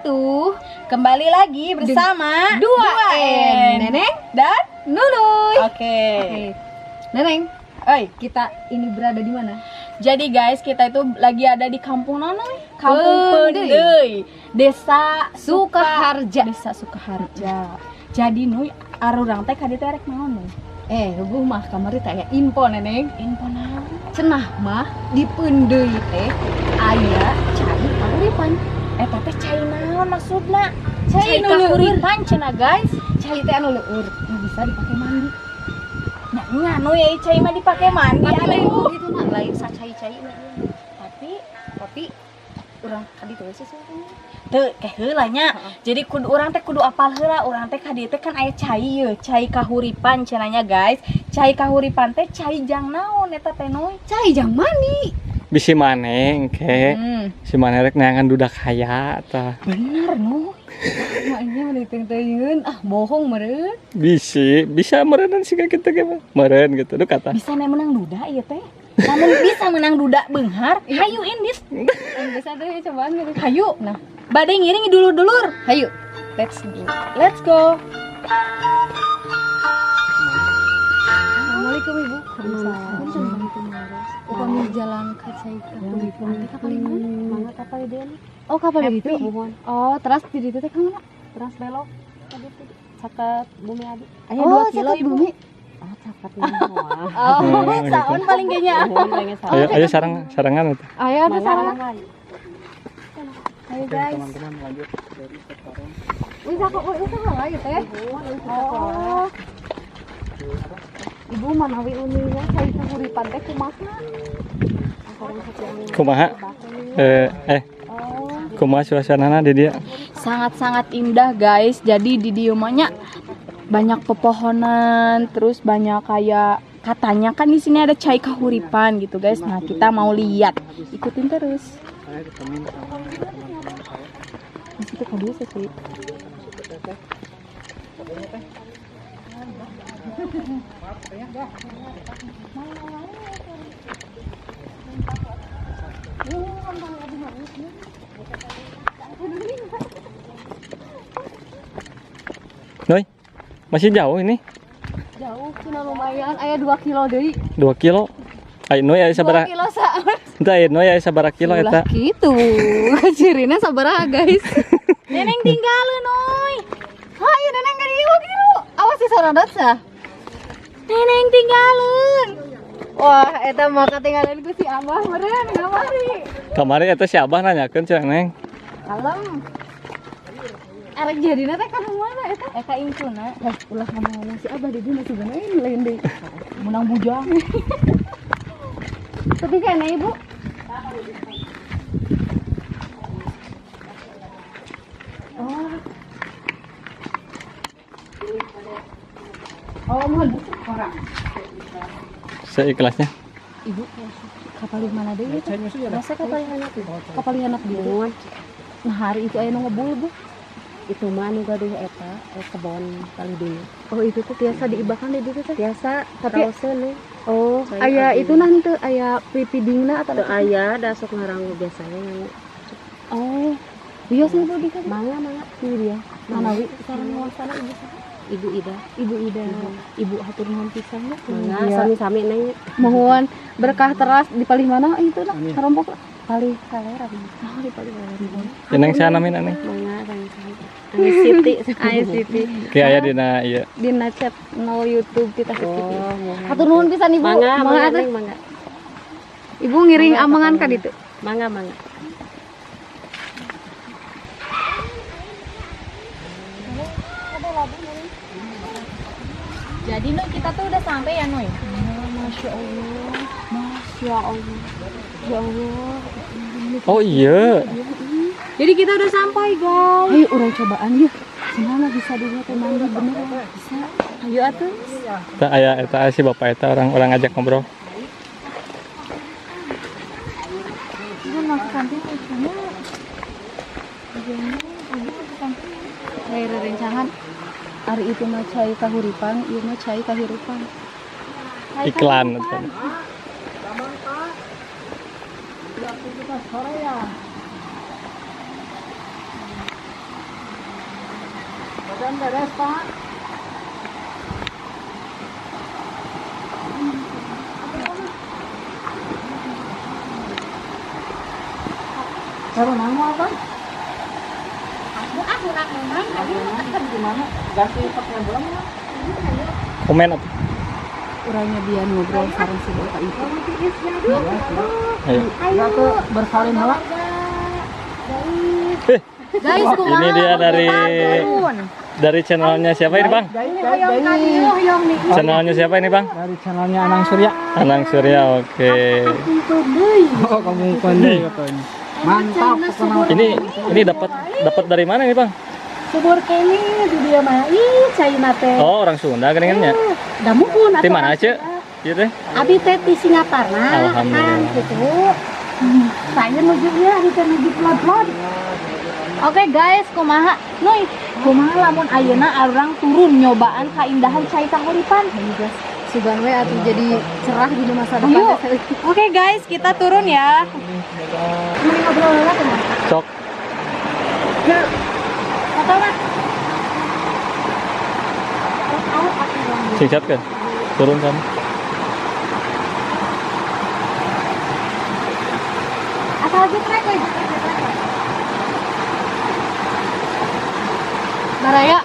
wabarakatuh. Kembali lagi bersama Dua N, Neneng dan Nunuy. Oke. Neneng, Oi, kita ini berada di mana? jadi guys, kita itu lagi ada di kampung mana nih? Kampung Pendey. Pendey, Desa Sukaharja. Desa Sukaharja. Jadi nuy arurang teh ka dieu teh rek naon nuy? Heueuh mah kamari teh aya info Neneng. Info naon? Cenah mah di Pendey teh aya cai kahuripan. Eta teh cai naon maksudna? Cai Cai nu leueur. kahuripan cenah guys. Cai teh anu leueur, nu bisa dipake mandi. Nya nu ya cai mah dipake mandi Tapi lain atuh. gitu nah, lain sacai-cai mah. Tapi urang kadi teh sih sebenarnya. Teu keh heula nya. Jadi kudu urang teh kudu apal heula, urang teh ka dieu teh kan aya cai ye, cai kahuripan cenanya guys. Cai kahuripan teh cai jang naon eta teh nuy? Cai jang mani. Bisi maneh engke. Si maneh rek neangan dudak haya tah. Bener nu. Maknya meniteng-tengeun bohong meureun. Bisa meureun siga kitu ge mah. Meureun gitu duh kata. Bisa menang duda ieu teh. Namun bisa menang duda beunghar, hayu indis. Bisa deh cobaan gitu. Hayu. Nah, bade ngiring dulur-dulur. Hayu. Let's go. Assalamualaikum Ibu. Upami jalan ka cai kahuripan teh kapal mana? Mangga kapal deui. Oh, kapal Happy. gitu. Oh, teras di ditu teh ka mana? Terus belok. Caket Bumi Adi. Aya 2 kilo Ibu. Ah, caket mah. Oh, gitu. Saon paling genya. Ayo sarangan eta. aya teh sarana. Ayo guys. Teman-teman lanjut dari sekarang. Wis aku ya teh. Oh. Ibu manawi uninya cai kahuripan teh kumaha? Kumaha? Kumaha suasanana di dia? Sangat-sangat indah guys. Jadi di dieu mah nya banyak pepohonan, terus banyak kayak katanya kan di sini ada cai kahuripan gitu guys. Nah, kita mau lihat. Ikutin terus. Di situ kan dia sih. Noi, masih jauh ini? Jauh, cina lumayan. Aya 2 kilo deui. 2 kilo. Ai Noi aya 2 sabaraha? kilo saat. Teu aya Noi aya sabaraha kilo eta? Gitu. Cirina sabaraha guys. Neneng tinggalin oi. Hayu neneng ka dieu kilo. Awas di sorandat sah. Neneng tinggalin. Wah, eta mah katinggalan ku si Abah meureun ngamari. Kamari eta si Abah nanyakeun cenah Neng. Kalem. Arek jadina teh ka mana eta? Eka incuna. Ulah ngomong si Abah di dieu sebenarnya lain deui. Menang bujang. Tapi kayaknya Ibu. Oh, mohon orang. Seikhlasnya. Ibu kapal di mana deui? Masa kapal yang anak kapal yang anak dieu. Nah, hari itu aya nu ngebul, Bu. Itu mah anu gaduh eta kebon kali dulu. Oh, itu tuh biasa diibakan di ditu teh. Biasa Tapi- kaoseun we. Oh, Saya aya kabin. itu nah teu aya pripidingna atau Teu aya da sok ngarangu biasanya yang Oh. Bios nih Bu di kana. mangga Ini dia. Manawi sareng nuasana Ibu. Ibu Ida. Ibu Ida. Ibu hatur nuhun pisan ya. Mangga Iya. sami-sami neng. Mohon berkah teras di palih mana itu lah karompok lah. Palih kalera. Oh, di palih mana. Neng sana min aneh. Mangga sami-sami. Ani Siti. Ayo Siti. Ki aya dina ieu. Di chat no YouTube kita Siti. Oh, Hatur nuhun pisan Ibu. mangga Mangga mangga atuh. neng mangga. Ibu ngiring Mangga, amangan mangga. ka ditu. Mangga mangga. Jadi Nuy, kita tuh udah sampai ya Nuy. Masya Allah. Masya Allah. Ya Allah. Oh iya. Jadi kita udah sampai guys. Ayo urang cobaan ya. Senana bisa dulu teh mandi bener bisa. Ayo atuh. Eta aya eta si bapak eta orang ngajak ngobrol. Ini masuk kantin sana. Ayo rencangan. Hari itu mah cai kahuripan, ieu mah cai kahirupan. Iklan eta. Dan beres, Pak. Baru nanggu apa? Aku nak memang. Gimana? Ganti pakai bola mana? Komen apa? Urangnya dia ngobrol sareng si bapak itu. Ayo. Enggak tuh bersalin heula. Guys, Ini dia dari channelnya siapa ini Bang? Channelnya siapa ini Bang? Dari channelnya Anang Surya. Anang Surya, oke. Oh, kamu pandai katanya. Mantap pokoknya. Ini dapat dari mana ini Bang? Subur kene di dia mah. Ih, China teh. Oh, orang Sunda geningannya. Da mungkin Di mana aja? Iya teh. Abi teh di Singaparna. Alhamdulillah. Kan gitu. Saya nujuknya abi teh nuju plot-plot. Oke guys, kumaha? Nuy, kumaha lamun ayeuna orang turun nyobaan keindahan cai kahuripan. Sugan we atuh jadi cerah di masa Ayo. depan. Oke guys, kita turun ya. Mending ngobrol heula teh. Sok. Foto mah. Singkat kan? Turun kamu. Asal lagi trek we. Baraya.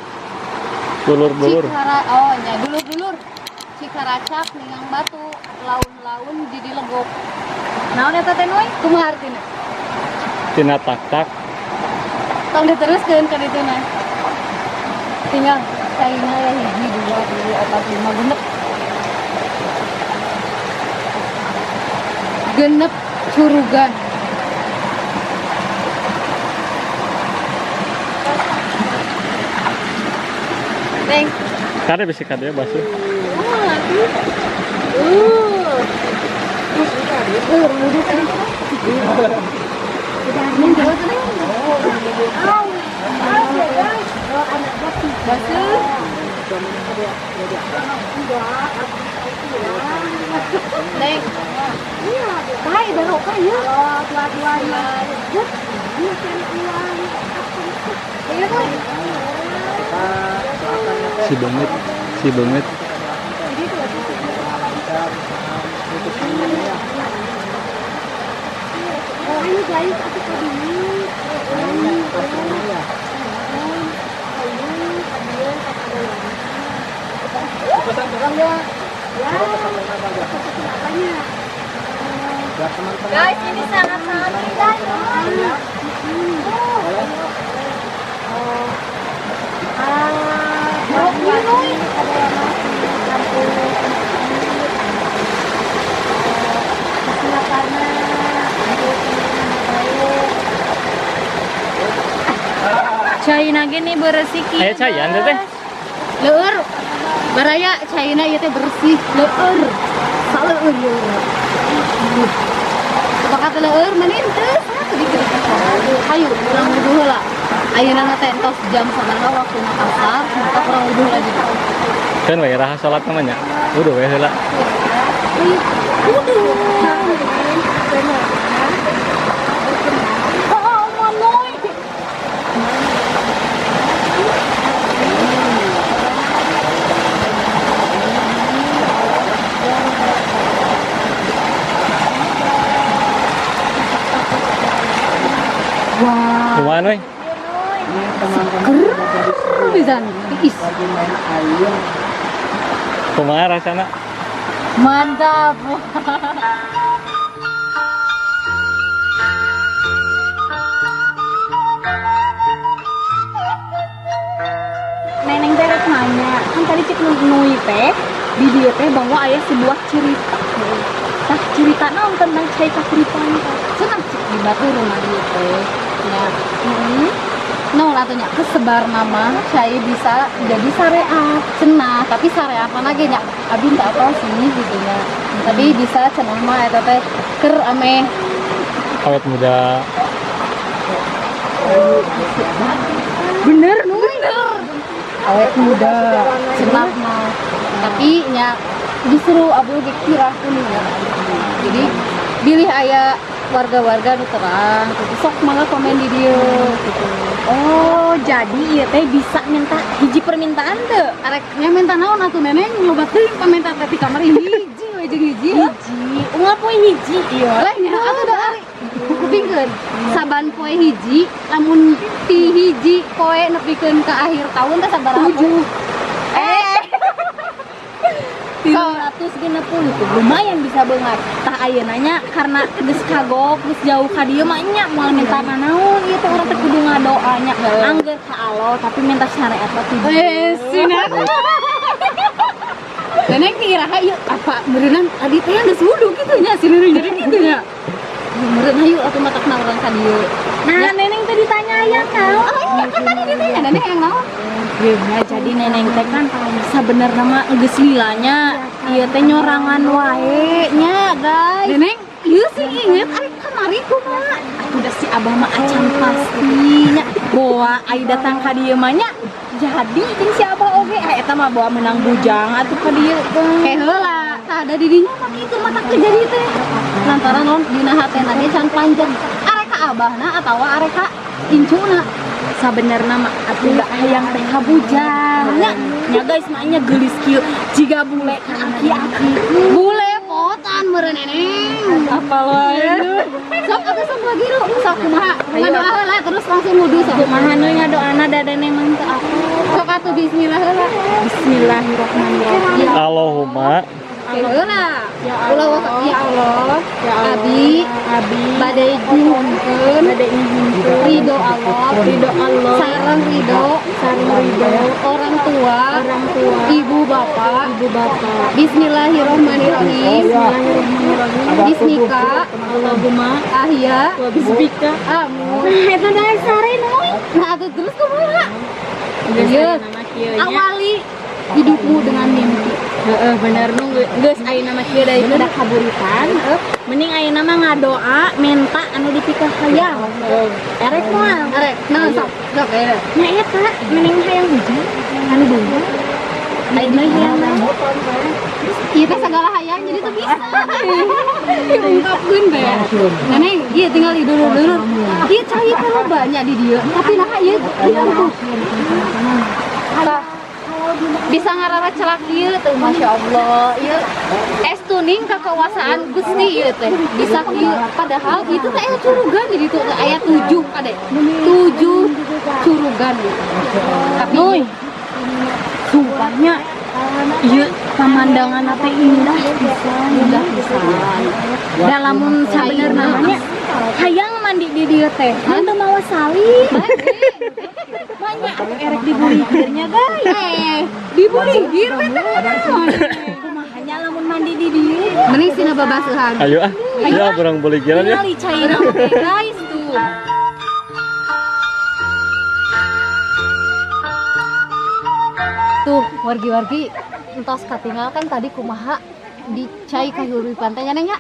Dulur-dulur. Oh, nya dulur-dulur. Cikaracap ningang batu, laun-laun jadi legok. Naon eta teh Nuy? Kumaha artina? Tina tak-tak. Tong diteruskeun ka ditu na. Tinggal caina ya hiji, dua, tilu, opat, lima, genep. Genep curugan. Neng. Kade bisa kade basu. Neng. Hai, baru kan ya. Si banget. Ayo guys, aku tadi pesan orang ya. Guys, ini sangat-sangat indah. Caina gini bersih ki. Aya cayan teh teh. Leur. Baraya caina ieu teh bersih. Leur. Saleur. Bakat leur meunin teh sedikit. Hayu urang wudu heula. Ayeuna teh entos jam sabaraha waktu asar, maka urang wudu heula juga. Kan we raha salat namanya. Udah we heula. Oh, manoy. Wah, Kumaha we? pisan tiis. Kumaha rasana? Mantap. Neneng teh rek nanya, kan tadi cek Nui teh di dia teh bahwa aya sebuah cerita. Tah cerita naon tentang cai kahuripan teh. Cenah cek di baturan ieu teh. Ya. No atunya kesebar nama cai bisa jadi syariat cenah, tapi syariat mana ge nya abi teu apal sih gitu nya. Tapi bisa cenah mah eta teh keur ame Awet muda. bener nu bener. Awet muda. Cenah mah. Tapi nya justru abul ge kira kuning ya. Jadi bilih aya warga-warga nu terang gitu. Sok mangga komen di dia gitu. Oh, jadi ieu teh bisa minta hiji permintaan teu? Areknya minta naon atuh neneng nyoba teuing paminta teh di kamar hiji we jeung hiji. Hiji. Unggal poe hiji ieu. Lain ya atuh da ari. Kupingkeun saban poe hiji lamun ti hiji poe nepikeun ka akhir tahun teh sabaraha? 360 tuh lumayan bisa banget. Tah ayeuna nya karena geus kagok, geus jauh ka dieu mah nya moal minta naon ieu teh urang teh kudu ngadoa nya. Angger ka Allah tapi minta syariat teh. Sinar. Neneng kira ieu apa meureunna adi teh geus wudu kitu nya sineureuh jadi kitu nya. Meureun hayu atuh matakna urang ka dieu. Nah, neneng teh ditanya yang naon? Oh iya kan tadi ditanya neneng yang naon? Ya, jadi neneng teh kan sebenarnya mah geus lilanya ieu teh nyorangan wae nya, guys. Neneng, ieu sih inget ari kamari kumaha. Atuh da si Abah mah acan pastinya. Bawa ai datang ka dieu mah nya. Jadi jeung si Abah oge eta mah bawa menang bujang atuh ka dieu. Heula, tah ada di dinya mah kitu mata kejadi teh. Lantaran non dina hatena ge can panjang. Arek ka abahna atawa arek ka incuna. Sabenerna mah atuh da hayang teh kabujang nya. Nya guys mah nya geulis kieu jiga bule ka aki-aki. Bule potan meureun neneng. Apa wae? Sok atuh sok lagi lu. Sok kumaha? Ngadoa heula terus langsung wudu sok. Kumaha nu ngadoana dadane mah teu apa. Sok atuh bismillah heula. Bismillahirrahmanirrahim. Allahumma Heula. Ya Allah, abi badai nyuhunkeun ridho Allah, sareng ridho orang tua, ibu bapak. Bismillahirrahmanirrahim. Bismika Allahumma ahya bismika. amun. Nah, eta dasare noy. Nah, atuh terus kumaha? Ieu awali hidupmu dengan mimpi. Heeh, bener nu geus ayeuna mah kieu daripada kaburitan, mending ayeuna mah ngadoa minta anu dipikir hayang. Erek moal. Arek, nah sok ya. Nya eta mending hayang hujan anu bunga. Ayeuna hayang naon? Ieu teh segala hayang jadi teu bisa. Diungkapkeun bae. Neneng, ieu tinggal dulur-dulur. Ieu cai teh lobanya di dieu, tapi nah ieu bisa ngarara celak ieu teh masyaallah. Ieu estuning kekuasaan Gusti ieu teh. Bisa ieu padahal itu teh aya curugan di ditu aya 7 kade. 7 curugan. Tapi sumpahnya ieu pemandangan teh indah pisan. Da lamun sabenerna namanya hayang mandi di dieu teh. Henteu mawa salib. Banyak erek dibuligirnya guys. Dibuligir teh. Kumahanya lamun mandi di dieu. Mending sina babaseuhan. ayo burang boleh jalan ya. Ningali cairna teh guys tuh. Tuh, wargi-wargi entos katinggal kan tadi kumaha di cai kahuripan teh nya nya.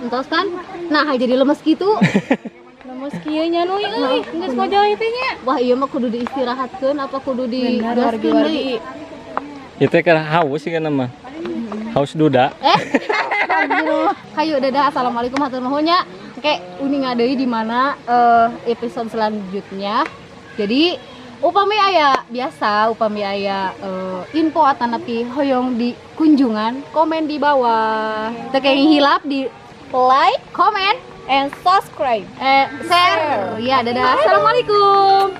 Entos kan? Nah, jadi lemes gitu. Lemes kieu nya nu euy, geus ngojoy teh nya. Wah, ieu mah kudu diistirahatkeun apa kudu digaskeun deui? Itu kan haus sih kan mah. Haus duda. Hayu dadah, assalamualaikum hatur nuhun nya. Oke, uning deui di mana episode selanjutnya. Jadi upami aya info atanapi hoyong di kunjungan, komen di bawah. Teu hilap di like, comment, And subscribe. share. Ya, dadah. Assalamualaikum.